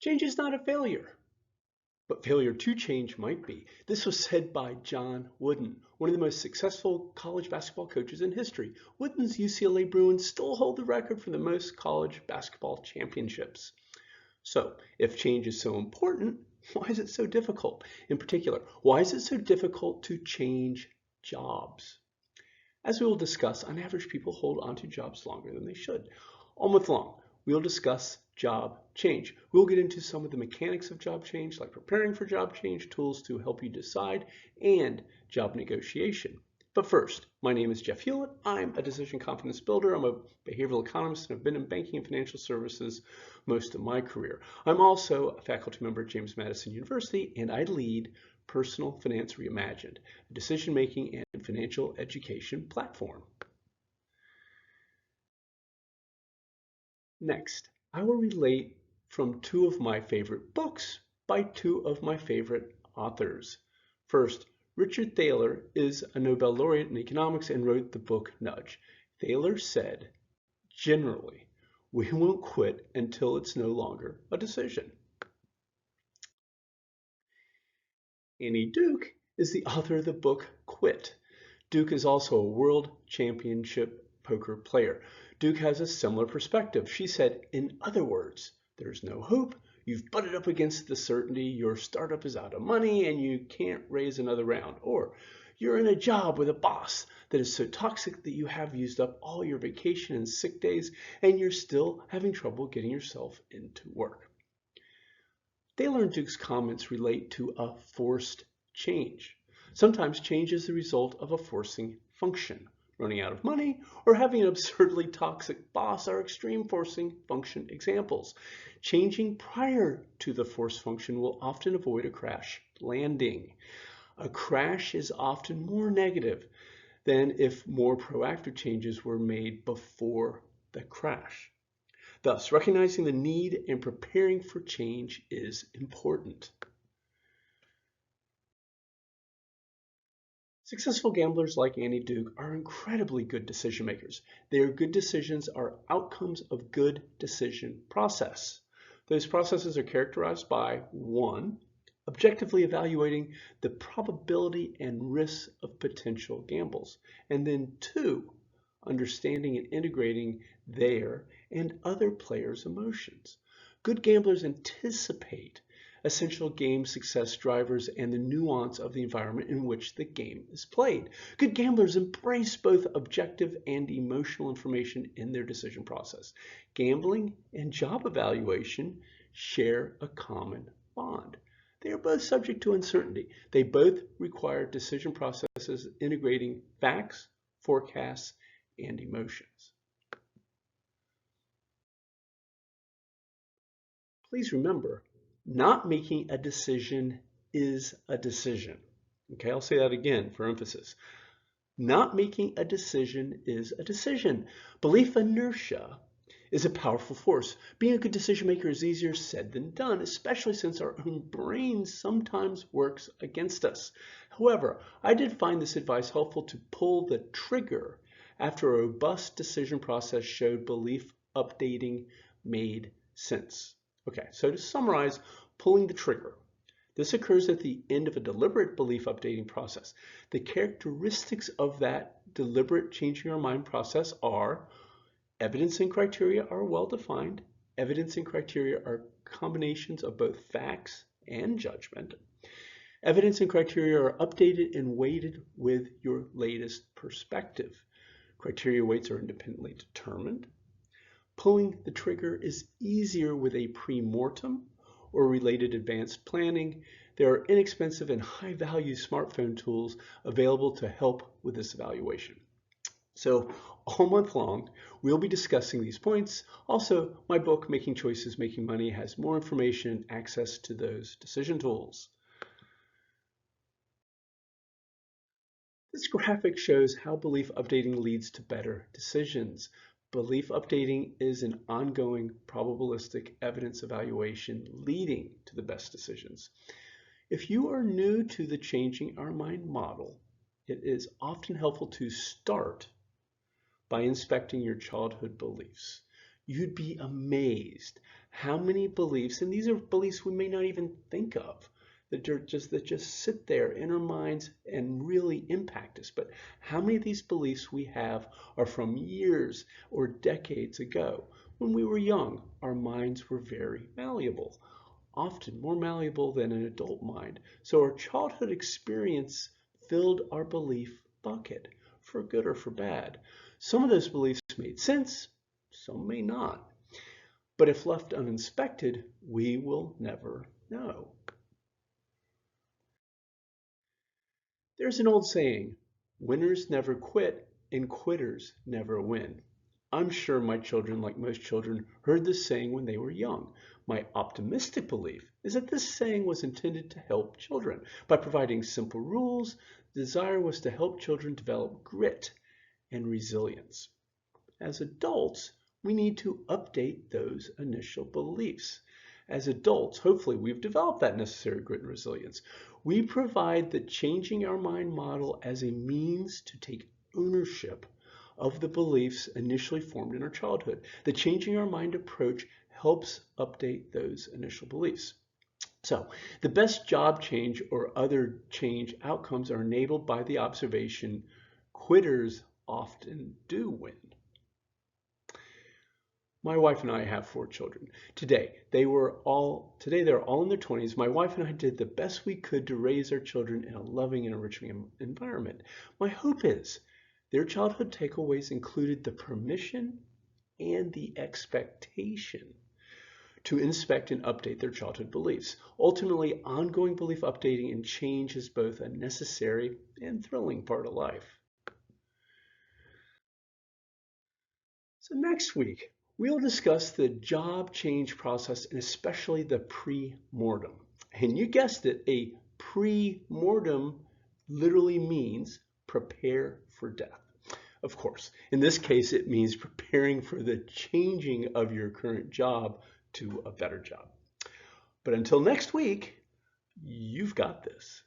Change is not a failure, but failure to change might be. This was said by John Wooden, one of the most successful college basketball coaches in history. Wooden's UCLA Bruins still hold the record for the most college basketball championships. So, if change is so important, why is it so difficult? In particular, why is it so difficult to change jobs? As we will discuss, on average, people hold onto jobs longer than they should. All month long, we'll discuss job change. We'll get into some of the mechanics of job change, like preparing for job change, tools to help you decide, and job negotiation. But first, my name is Jeff Hulett. I'm a decision confidence builder. I'm a behavioral economist, and I've been in banking and financial services most of my career. I'm also a faculty member at James Madison University, and I lead Personal Finance Reimagined, a decision-making and financial education platform. Next, I will relate from two of my favorite books by two of my favorite authors. First, Richard Thaler is a Nobel laureate in economics and wrote the book Nudge. Thaler said, generally, we won't quit until it's no longer a decision. Annie Duke is the author of the book Quit. Duke is also a world championship poker player. Duke has a similar perspective. She said, in other words, there's no hope. You've butted up against the certainty. Your startup is out of money and you can't raise another round. Or you're in a job with a boss that is so toxic that you have used up all your vacation and sick days and you're still having trouble getting yourself into work. Thaler and Duke's comments relate to a forced change. Sometimes change is the result of a forcing function. Running out of money or having an absurdly toxic boss are extreme forcing function examples. Changing prior to the force function will often avoid a crash landing. A crash is often more negative than if more proactive changes were made before the crash. Thus, recognizing the need and preparing for change is important. Successful gamblers like Annie Duke are incredibly good decision makers. Their good decisions are outcomes of good decision process. Those processes are characterized by 1, objectively evaluating the probability and risks of potential gambles, and then 2, understanding and integrating their and other players' emotions. Good gamblers anticipate essential game success drivers and the nuance of the environment in which the game is played. Good gamblers embrace both objective and emotional information in their decision process. Gambling and job evaluation share a common bond. They are both subject to uncertainty. They both require decision processes integrating facts, forecasts, and emotions. Please remember, not making a decision is a decision. Okay, I'll say that again for emphasis. Not making a decision is a decision. Belief inertia is a powerful force. Being a good decision maker is easier said than done, especially since our own brain sometimes works against us. However, I did find this advice helpful to pull the trigger after a robust decision process showed belief updating made sense. Okay, so to summarize, pulling the trigger. This occurs at the end of a deliberate belief updating process. The characteristics of that deliberate changing our mind process are evidence and criteria are well defined. Evidence and criteria are combinations of both facts and judgment. Evidence and criteria are updated and weighted with your latest perspective. Criteria weights are independently determined. Pulling the trigger is easier with a pre-mortem or related advanced planning. There are inexpensive and high-value smartphone tools available to help with this evaluation. So all month long, we'll be discussing these points. Also, my book, Making Choices, Making Money, has more information and access to those decision tools. This graphic shows how belief updating leads to better decisions. Belief updating is an ongoing probabilistic evidence evaluation leading to the best decisions. If you are new to the Changing Our Mind model, it is often helpful to start by inspecting your childhood beliefs. you'd be amazed how many beliefs, and these are beliefs we may not even think of, that just sit there in our minds and really impact us. But how many of these beliefs we have are from years or decades ago? When we were young, our minds were very malleable, often more malleable than an adult mind. So our childhood experience filled our belief bucket, for good or for bad. Some of those beliefs made sense, some may not. But if left uninspected, we will never know. There's an old saying, winners never quit and quitters never win. I'm sure my children, like most children, heard this saying when they were young. My optimistic belief is that this saying was intended to help children. By providing simple rules, the desire was to help children develop grit and resilience. As adults, we need to update those initial beliefs. As adults, hopefully we've developed that necessary grit and resilience. We provide the changing our mind model as a means to take ownership of the beliefs initially formed in our childhood. The changing our mind approach helps update those initial beliefs. So the best job change or other change outcomes are enabled by the observation, quitters often do win. My wife and I have 4 children. Today they're all in their 20s. My wife and I did the best we could to raise our children in a loving and enriching environment. My hope is their childhood takeaways included the permission and the expectation to inspect and update their childhood beliefs. Ultimately, ongoing belief updating and change is both a necessary and thrilling part of life. So next week, we'll discuss the job change process and especially the pre-mortem. And you guessed it, a pre-mortem literally means prepare for death. Of course, in this case, it means preparing for the changing of your current job to a better job. But until next week, you've got this.